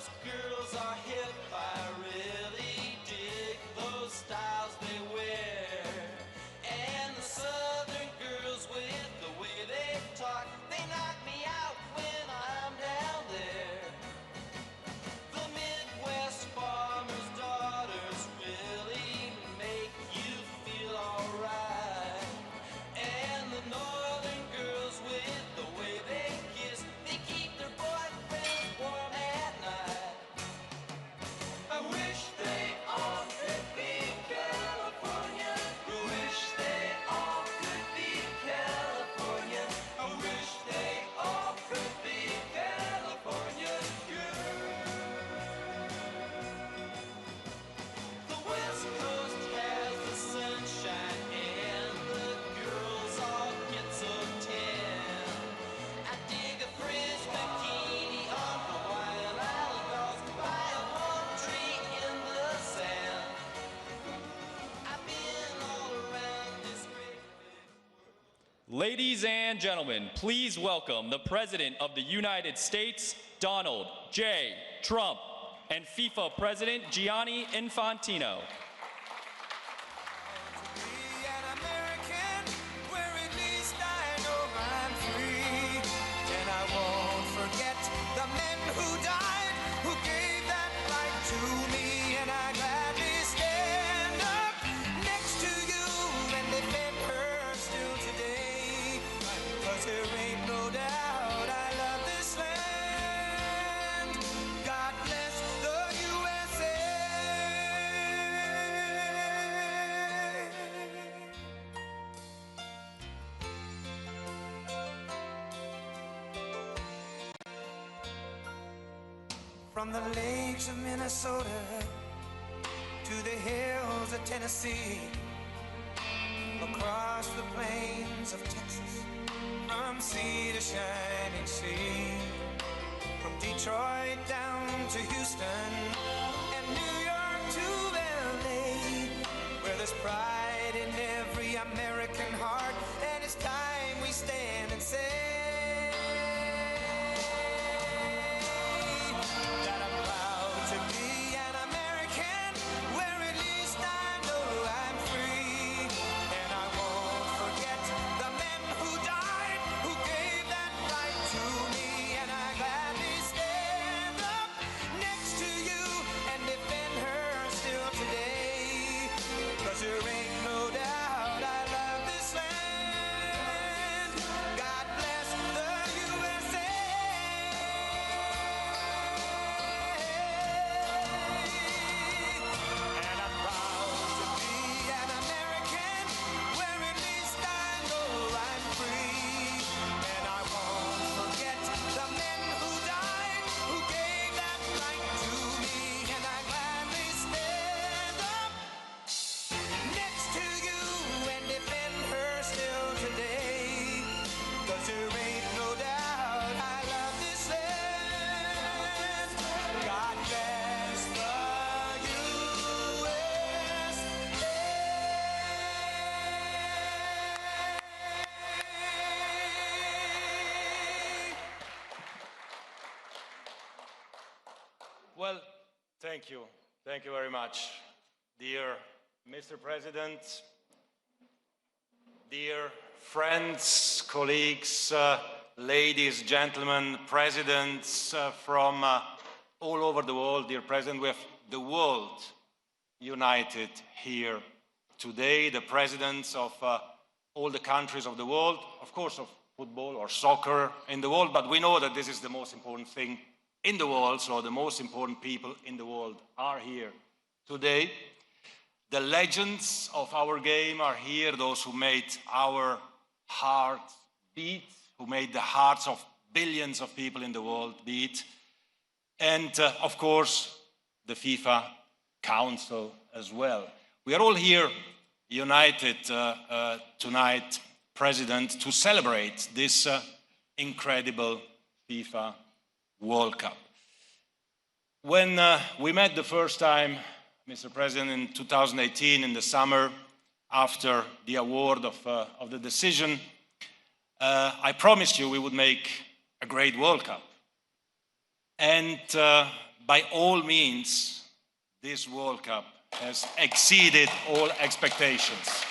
Those girls are hip, I really dig those styles they wear. And the southern girls with the way they talk, they knock me out when I'm down there. The Midwest farmers' daughters really make you feel alright. And the northern girls with the way they kiss, they keep their boyfriends warm at night. I wish they all could be California. I wish they all could be California. I wish they all could be California girls. The West Coast has the sunshine and the girls all get so tan. I dig a fringe bikini on Hawaiian Island by a palm tree in the sand. I've been all around this great big world. Ladies and gentlemen, please welcome the President of the United States, Donald J. Trump, and FIFA President Gianni Infantino. Be an American, where at least I know I'm free. And I won't forget the men who died, who gave that right to me. And I gladly stand up next to you and defend her still today. 'Cause there ain't no doubt I love this land. God bless the USA. From the lakes of Minnesota to the hills of Tennessee, across the plains of Texas, from sea to shining sea, from Detroit down to Houston and New York to LA, where there's pride in every American heart, and it's time we stand and say that I'm proud to be an American, where at least I know I'm free. And I won't forget the men who died, who gave that right to me. And I gladly stand up next to you and defend her still today. 'Cause there ain't no doubt I love this land. God bless the USA. And I'm proud to be an American, where at least I know I'm free. And I won't forget the men who died, who gave that right to me. And I gladly stand up next to you and defend her still today. 'Cause there ain't no doubt I love this land. God bless the USA. Well, thank you. Thank you very much. Dear Mr. President, dear friends, colleagues, ladies, gentlemen, presidents from all over the world, dear President, we have the world united here today, the presidents of all the countries of the world, of course, of football or soccer in the world, but we know that this is the most important thing in the world, so the most important people in the world are here today. The legends of our game are here, those who made our hearts beat, who made the hearts of billions of people in the world beat, and of course, the FIFA Council as well. We are all here united tonight, President, to celebrate this incredible FIFA World Cup. When we met the first time, Mr. President, in 2018, in the summer, after the award of the decision, I promised you we would make a great World Cup. And by all means, this World Cup has exceeded all expectations.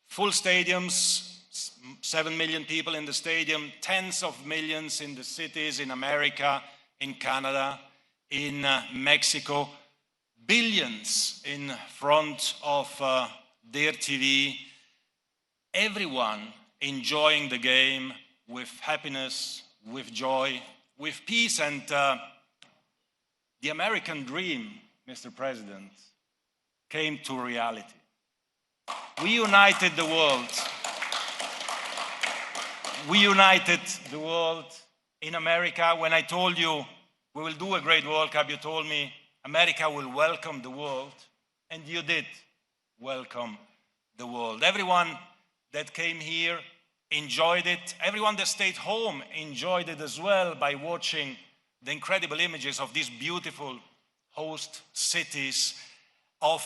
Full stadiums, 7 million people in the stadium, tens of millions in the cities in America, in Canada, in Mexico, billions in front of their TV, everyone enjoying the game with happiness, with joy, with peace, and the American dream, Mr. President, came to reality. We united the world. We united the world in America. When I told you we will do a great World Cup, you told me America will welcome the world, and you did welcome the world. Everyone that came here enjoyed it. Everyone that stayed home enjoyed it as well by watching the incredible images of these beautiful host cities, of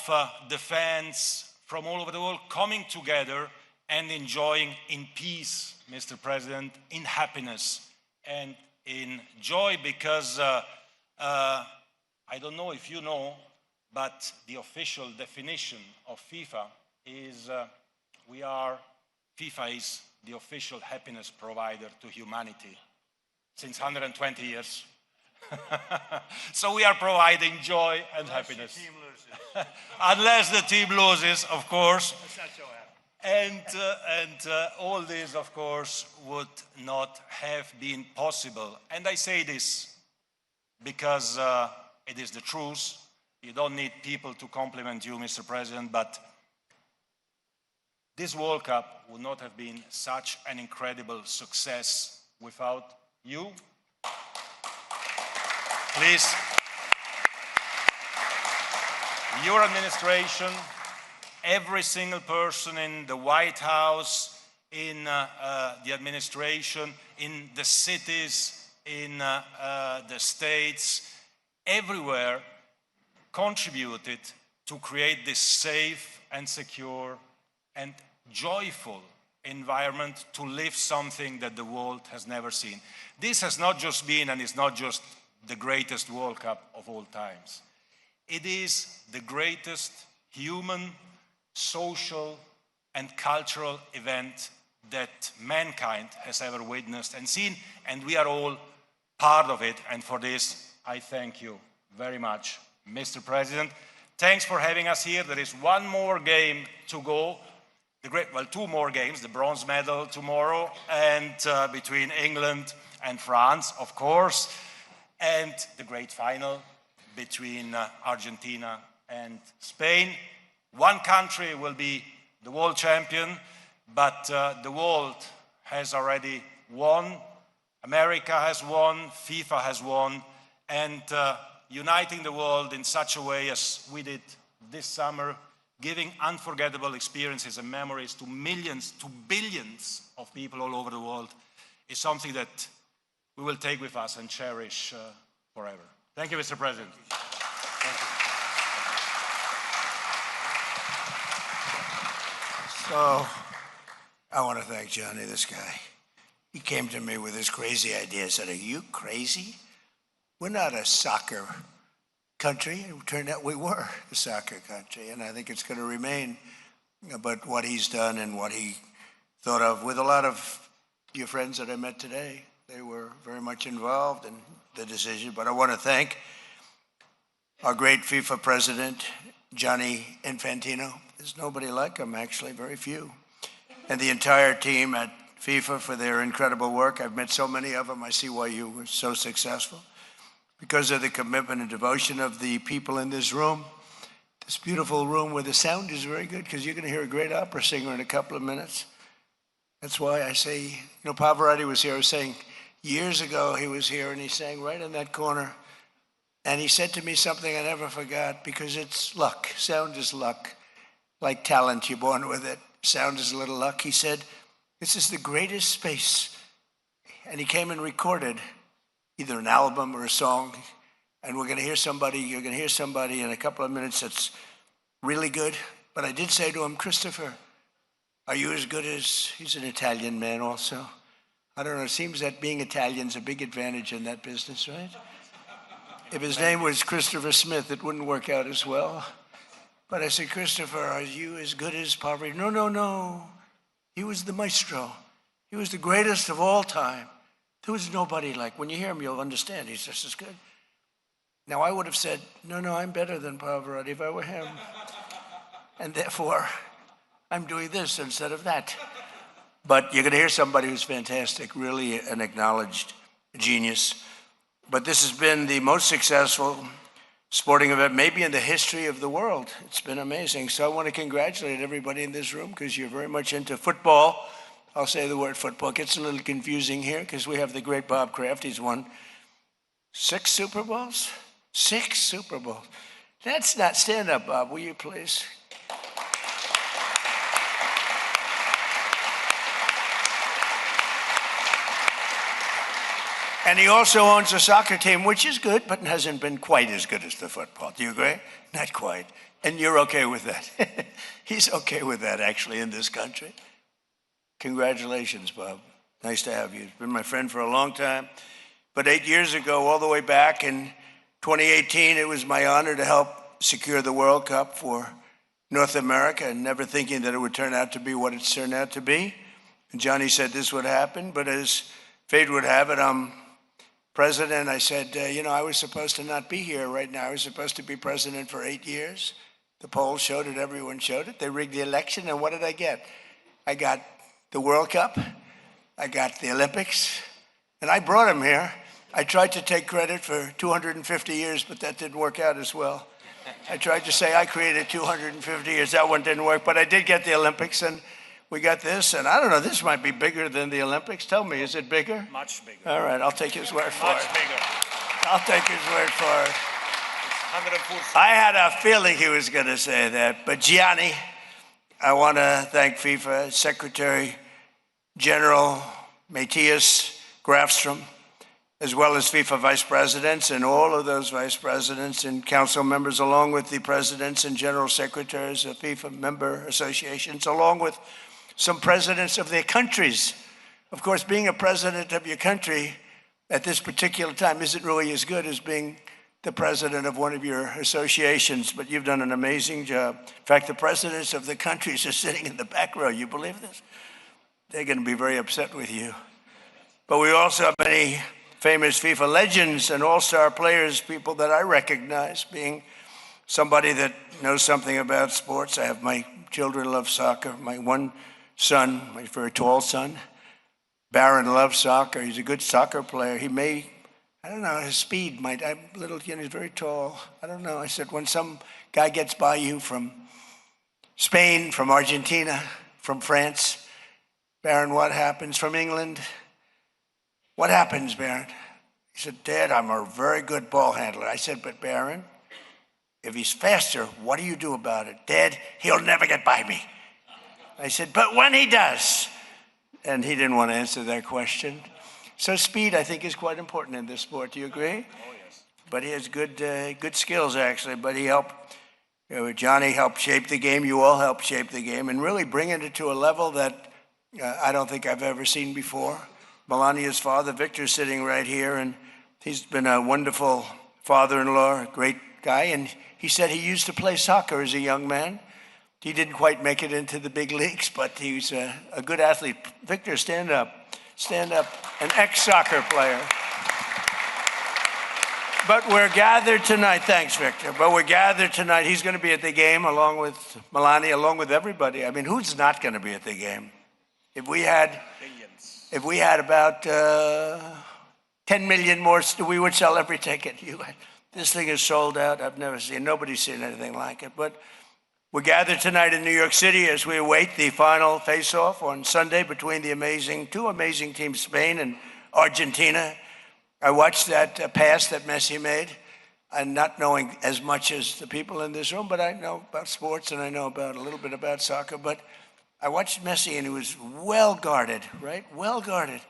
the fans from all over the world coming together and enjoying in peace, Mr. President, in happiness and in joy, because I don't know if you know, but the official definition of FIFA is FIFA is the official happiness provider to humanity since 120 years. So we are providing joy and happiness. The team loses. Unless the team loses, of course. That's not so happy. And all this, of course, would not have been possible. And I say this because it is the truth. You don't need people to compliment you, Mr. President, but this World Cup would not have been such an incredible success without you. Please, your administration, every single person in the White House, in the administration, in the cities, in the states, everywhere contributed to create this safe and secure and joyful environment to live something that the world has never seen. This has not just been, and is not just the greatest World Cup of all times. It is the greatest human, social, and cultural event that mankind has ever witnessed and seen, and we are all part of it, and for this, I thank you very much, Mr. President. Thanks for having us here. There is one more game to go. Two more games, the bronze medal tomorrow, and between England and France, of course, and the great final between Argentina and Spain. One country will be the world champion, but the world has already won. America has won, FIFA has won, and uniting the world in such a way as we did this summer, giving unforgettable experiences and memories to millions, to billions of people all over the world, is something that we will take with us and cherish forever. Thank you, Mr. President. Thank you. So, I want to thank Johnny, this guy. He came to me with this crazy idea. I said, are you crazy? We're not a soccer country. It turned out we were a soccer country, and I think it's going to remain. But what he's done and what he thought of, with a lot of your friends that I met today, they were very much involved in the decision. But I want to thank our great FIFA president, Gianni Infantino. There's nobody like him, actually, very few. And the entire team at FIFA for their incredible work. I've met so many of them. I see why you were so successful. Because of the commitment and devotion of the people in this room, this beautiful room where the sound is very good, because you're going to hear a great opera singer in a couple of minutes. That's why I say, you know, Pavarotti was here. I was saying years ago he was here and he sang right in that corner. And he said to me something I never forgot, because it's luck. Sound is luck. Like talent, you're born with it. Sound is a little luck. He said, this is the greatest space. And he came and recorded either an album or a song, and we're going to hear somebody, you're going to hear somebody in a couple of minutes that's really good. But I did say to him, Christopher, Are you as good as, he's an Italian man also. I don't know, it seems that being Italian's a big advantage in that business, right? If his name was Christopher Smith, it wouldn't work out as well. But I said, Christopher, are you as good as Pavarotti? No, no, no. He was the maestro. He was the greatest of all time. There was nobody like, when you hear him, you'll understand he's just as good. Now, I would have said, no, no, I'm better than Pavarotti if I were him. And therefore, I'm doing this instead of that. But you're going to hear somebody who's fantastic, really an acknowledged genius. But this has been the most successful sporting event maybe in the history of the world. It's been amazing. So I want to congratulate everybody in this room because you're very much into football. I'll say the word football. It gets a little confusing here because we have the great Bob Kraft. He's won 6 Super Bowls? 6 Super Bowls. That's not, stand up, Bob, will you please? And he also owns a soccer team, which is good, but hasn't been quite as good as the football. Do you agree? Not quite. And you're okay with that. He's okay with that, actually, in this country. Congratulations, Bob. Nice to have you. You've been my friend for a long time. But 8 years ago, all the way back in 2018, it was my honor to help secure the World Cup for North America, and never thinking that it would turn out to be what it's turned out to be. And Johnny said this would happen, but as fate would have it, I'm president. I said, you know, I was supposed to not be here right now. I was supposed to be president for 8 years. The polls showed it, everyone showed it. They rigged the election, and what did I get? I got the World Cup, I got the Olympics, and I brought him here. I tried to take credit for 250 years, but that didn't work out as well. I tried to say I created 250 years. That one didn't work, but I did get the Olympics, and we got this, and I don't know, this might be bigger than the Olympics. Tell me, is it bigger? Much bigger. All right, I'll take his word for it. Much bigger. I'll take his word for it. It's 140. I had a feeling he was going to say that, but Gianni, I want to thank FIFA Secretary General Matthias Grafstrom, as well as FIFA vice presidents and all of those vice presidents and council members, along with the presidents and general secretaries of FIFA member associations, along with some presidents of their countries. Of course, being a president of your country at this particular time isn't really as good as being the president of one of your associations, but you've done an amazing job. In fact, the presidents of the countries are sitting in the back row. You believe this? They're going to be very upset with you. But we also have many famous FIFA legends and all-star players, people that I recognize, being somebody that knows something about sports. I have my children love soccer. My one son, my very tall son, Barron, loves soccer. He's a good soccer player. He may, I don't know, his speed might, I'm little, you know, he's very tall. I don't know. I said, when some guy gets by you from Spain, from Argentina, from France, Barron, what happens? From England, what happens, Barron? He said, Dad, I'm a very good ball handler. I said, but Barron, if he's faster, what do you do about it? Dad, he'll never get by me. I said, but when he does. And he didn't want to answer that question. So speed, I think, is quite important in this sport. Do you agree? Oh, yes. But he has good skills, actually. But he helped, you know, Johnny helped shape the game. You all helped shape the game and really bring it to a level that I don't think I've ever seen before. Melania's father, Victor's sitting right here, and he's been a wonderful father-in-law, a great guy, and he said he used to play soccer as a young man. He didn't quite make it into the big leagues, but he's a good athlete. Victor, stand up. Stand up. An ex-soccer player. But we're gathered tonight. Thanks, Victor. But we're gathered tonight. He's going to be at the game along with Melania, along with everybody. I mean, who's not going to be at the game? If we had about 10 million more, we would sell every ticket. This thing is sold out. I've never seen, nobody's seen anything like it. But we're gathered tonight in New York City as we await the final face-off on Sunday between the two amazing teams, Spain and Argentina. I watched that pass that Messi made, and not knowing as much as the people in this room, but I know about sports and I know about a little bit about soccer, but I watched Messi and he was well guarded, right? Well guarded.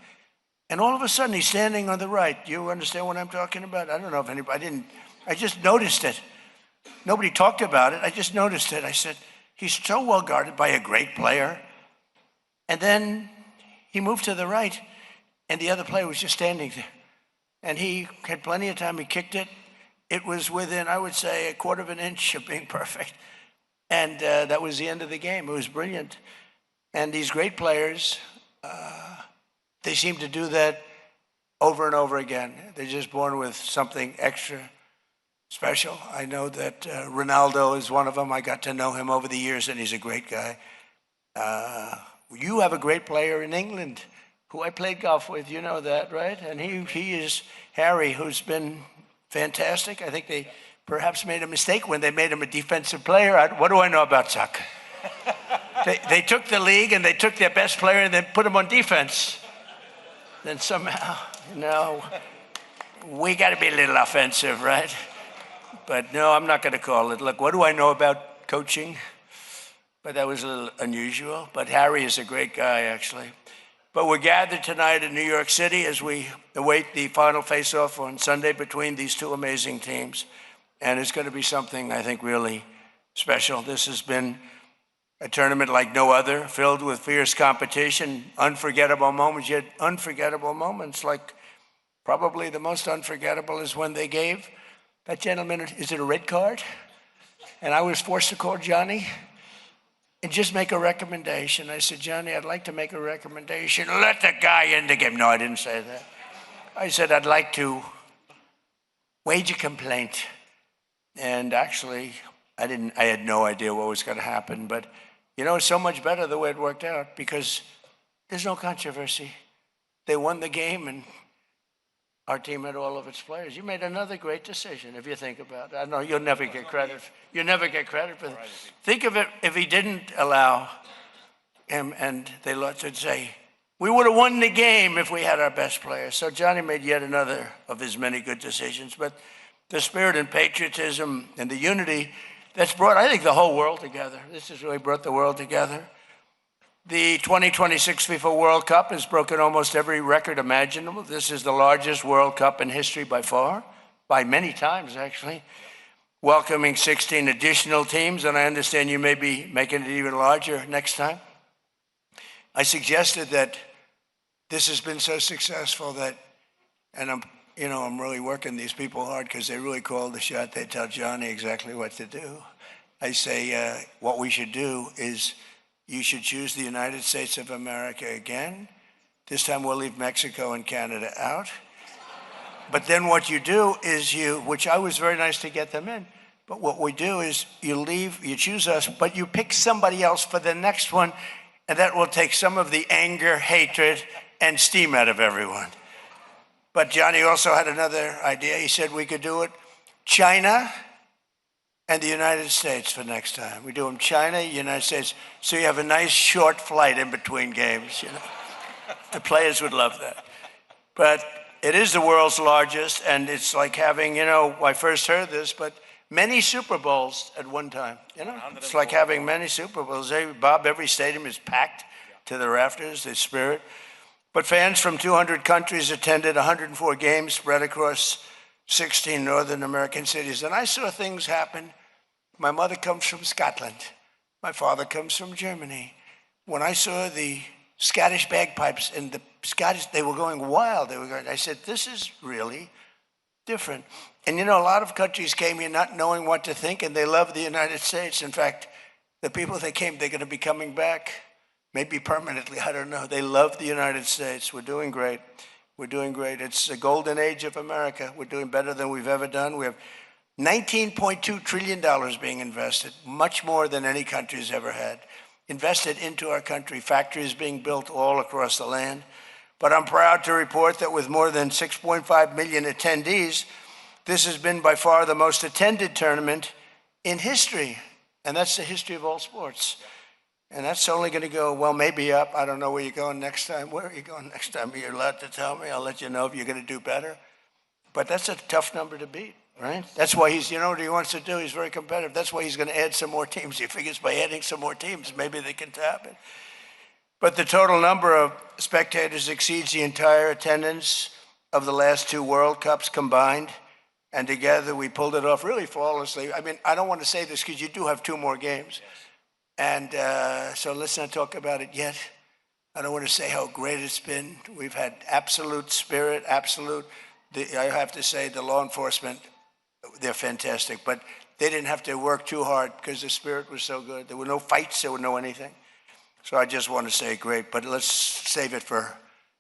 And all of a sudden he's standing on the right. You understand what I'm talking about? I don't know if anybody, I just noticed it. Nobody talked about it. I just noticed it. I said, he's so well guarded by a great player. And then he moved to the right, and the other player was just standing there. And he had plenty of time. He kicked it. It was within, I would say, a quarter of an inch of being perfect. And that was the end of the game. It was brilliant. And these great players, they seem to do that over and over again. They're just born with something extra special. I know that Ronaldo is one of them. I got to know him over the years, and he's a great guy. You have a great player in England who I played golf with. You know that, right? And he is Harry, who's been fantastic. I think they perhaps made a mistake when they made him a defensive player. What do I know about soccer? They took the league and they took their best player and then put him on defense. Then somehow, we got to be a little offensive, right? But no, I'm not going to call it. Look, what do I know about coaching? But that was a little unusual. But Harry is a great guy, actually. But we're gathered tonight in New York City as we await the final face-off on Sunday between these two amazing teams. And it's going to be something, I think, really special. This has been a tournament like no other, filled with fierce competition, unforgettable moments, yet unforgettable moments. Like probably the most unforgettable is when they gave that gentleman, is it a red card? And I was forced to call Johnny and just make a recommendation. I said, Johnny, I'd like to make a recommendation. Let the guy in the game. No, I didn't say that. I said, I'd like to wage a complaint. And actually, I had no idea what was going to happen. But, it's so much better the way it worked out because there's no controversy. They won the game, and our team had all of its players. You made another great decision, if you think about it. I know you'll never get credit. You'll never get credit for that. Think of it if he didn't allow him and they let it say, we would have won the game if we had our best players. So Johnny made yet another of his many good decisions. But the spirit and patriotism and the unity that's brought, I think, the whole world together. This has really brought the world together. The 2026 FIFA World Cup has broken almost every record imaginable. This is the largest World Cup in history by far, by many times, actually. Welcoming 16 additional teams, and I understand you may be making it even larger next time. I suggested that this has been so successful that, and I'm really working these people hard because they really call the shot. They tell Johnny exactly what to do. I say what we should do is you should choose the United States of America again. This time we'll leave Mexico and Canada out. But then what you do is which I was very nice to get them in, but what we do is you choose us, but you pick somebody else for the next one, and that will take some of the anger, hatred, and steam out of everyone. But Johnny also had another idea. He said we could do it China and the United States for next time. We do them China, United States, so you have a nice short flight in between games. The players would love that. But it is the world's largest, and it's like having, I first heard this, but many Super Bowls at one time. It's like having many Super Bowls. Bob, every stadium is packed to the rafters, the spirit. But fans from 200 countries attended 104 games spread across 16 Northern American cities. And I saw things happen. My mother comes from Scotland. My father comes from Germany. When I saw the Scottish bagpipes and the Scottish, they were going wild. I said, this is really different. And a lot of countries came here not knowing what to think, and they love the United States. In fact, the people that came, they're going to be coming back, maybe permanently, I don't know. They love the United States. We're doing great. We're doing great. It's the golden age of America. We're doing better than we've ever done. We have $19.2 trillion being invested, much more than any country has ever had, invested into our country, factories being built all across the land. But I'm proud to report that with more than 6.5 million attendees, this has been by far the most attended tournament in history. And that's the history of all sports. And that's only going to go, well, maybe up. I don't know where you're going next time. Where are you going next time? You're allowed to tell me. I'll let you know if you're going to do better. But that's a tough number to beat, right? That's why he's, what he wants to do? He's very competitive. That's why he's going to add some more teams. He figures by adding some more teams, maybe they can tap it. But the total number of spectators exceeds the entire attendance of the last two World Cups combined. And together we pulled it off really flawlessly. I mean, I don't want to say this because you do have two more games. And so let's not talk about it yet. I don't want to say how great it's been. We've had absolute spirit, I have to say the law enforcement, they're fantastic, but they didn't have to work too hard because the spirit was so good. There were no fights, there were no anything. So I just want to say great, but let's save it for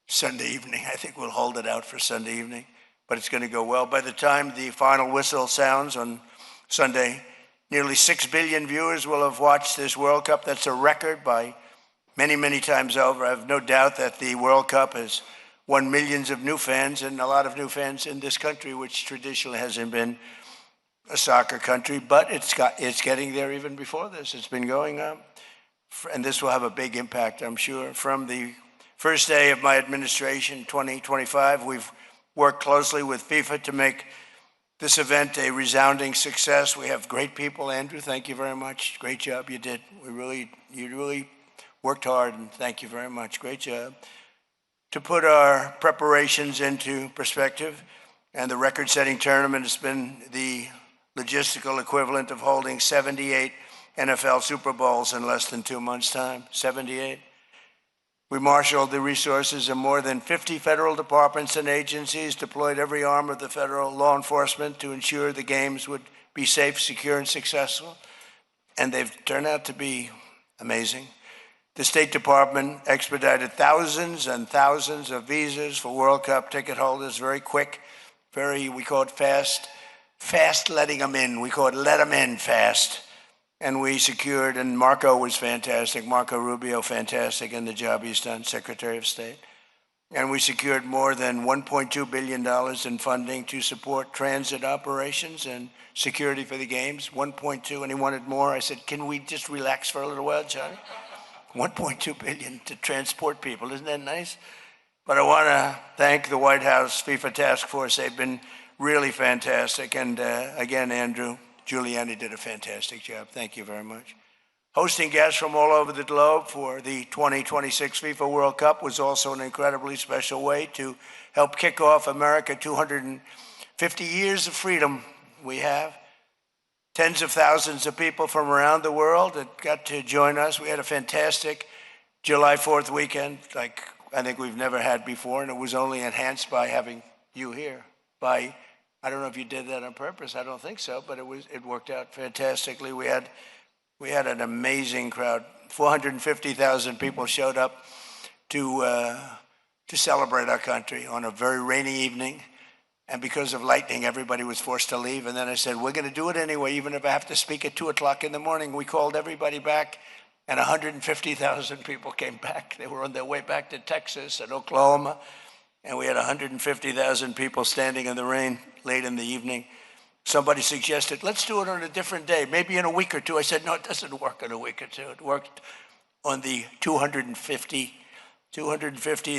Sunday evening. I think we'll hold it out for Sunday evening, but it's going to go well. By the time the final whistle sounds on Sunday, nearly 6 billion viewers will have watched this World Cup. That's a record by many, many times over. I have no doubt that the World Cup has won millions of new fans and a lot of new fans in this country, which traditionally hasn't been a soccer country, but it's getting there even before this. It's been going up. And this will have a big impact, I'm sure. From the first day of my administration, 2025, we've worked closely with FIFA to make this event a resounding success. We have great people. Andrew, thank you very much. Great job you did. You really worked hard, and thank you very much. Great job. To put our preparations into perspective, and the record-setting tournament has been the logistical equivalent of holding 78 NFL Super Bowls in less than 2 months' time, 78. We marshaled the resources of more than 50 federal departments and agencies, deployed every arm of the federal law enforcement to ensure the games would be safe, secure, and successful. And they've turned out to be amazing. The State Department expedited thousands and thousands of visas for World Cup ticket holders, very quick, we call it fast letting them in. We call it let them in fast. And we secured, and Marco was fantastic, Marco Rubio, fantastic in the job he's done, Secretary of State. And we secured more than $1.2 billion in funding to support transit operations and security for the games, 1.2, and he wanted more. I said, can we just relax for a little while, Johnny? 1.2 billion to transport people, isn't that nice? But I want to thank the White House FIFA Task Force. They've been really fantastic. And again, Andrew Giuliani did a fantastic job. Thank you very much. Hosting guests from all over the globe for the 2026 FIFA World Cup was also an incredibly special way to help kick off America 250 years of freedom we have. Tens of thousands of people from around the world that got to join us. We had a fantastic July 4th weekend, like I think we've never had before, and it was only enhanced by having you here. I don't know if you did that on purpose. I don't think so, but it worked out fantastically. We had an amazing crowd. 450,000 people showed up to celebrate our country on a very rainy evening. And because of lightning, everybody was forced to leave. And then I said, we're going to do it anyway, even if I have to speak at 2 o'clock in the morning. We called everybody back, and 150,000 people came back. They were on their way back to Texas and Oklahoma. And we had 150,000 people standing in the rain late in the evening. Somebody suggested, let's do it on a different day, maybe in a week or two. I said, no, it doesn't work in a week or two. It worked on the 250th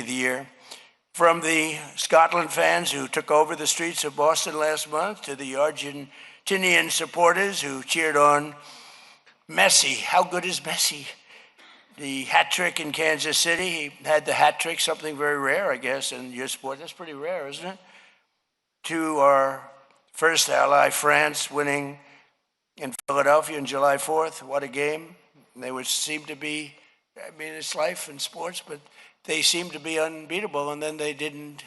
year. From the Scotland fans who took over the streets of Boston last month to the Argentinian supporters who cheered on Messi. How good is Messi? The hat trick in Kansas City. He had the hat trick, something very rare, I guess, in your sport. That's pretty rare, isn't it? To our first ally, France, winning in Philadelphia on July 4th. What a game. They would seem to be, I mean, it's life in sports, but they seemed to be unbeatable, and then they didn't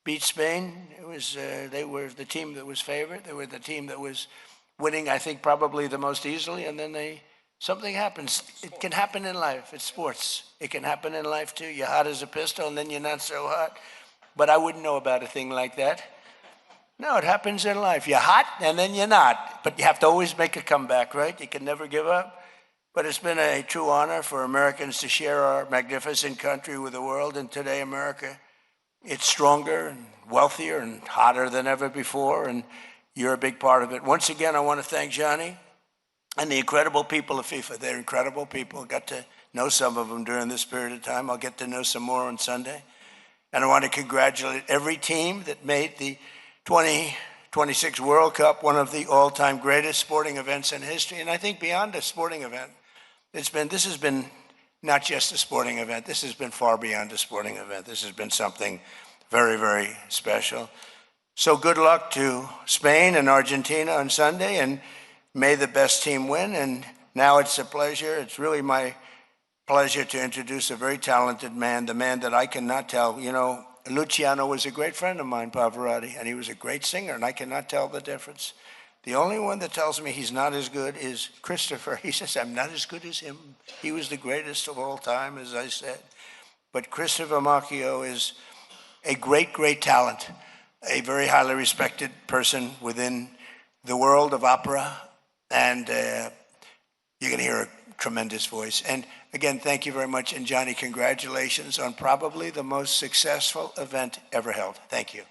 beat Spain. They were the team that was favored. They were the team that was winning, I think, probably the most easily, and then something happens. It can happen in life. It's sports. It can happen in life too. You're hot as a pistol and then you're not so hot. But I wouldn't know about a thing like that. No, it happens in life. You're hot and then you're not. But you have to always make a comeback, right? You can never give up. But it's been a true honor for Americans to share our magnificent country with the world. And today, America, it's stronger and wealthier and hotter than ever before. And you're a big part of it. Once again, I want to thank Johnny and the incredible people of FIFA. They're incredible people. I got to know some of them during this period of time. I'll get to know some more on Sunday. And I want to congratulate every team that made the 2026 World Cup one of the all-time greatest sporting events in history. And I think beyond a sporting event, this has been not just a sporting event. This has been far beyond a sporting event. This has been something very, very special. So good luck to Spain and Argentina on Sunday, and may the best team win. And now it's a pleasure. It's really my pleasure to introduce a very talented man, the man that I cannot tell. You know, Luciano was a great friend of mine, Pavarotti, and he was a great singer, and I cannot tell the difference. The only one that tells me he's not as good is Christopher. He says, I'm not as good as him. He was the greatest of all time, as I said. But Christopher Macchio is a great, great talent, a very highly respected person within the world of opera, and you're going to hear a tremendous voice. And again, thank you very much. And Johnny, congratulations on probably the most successful event ever held. Thank you.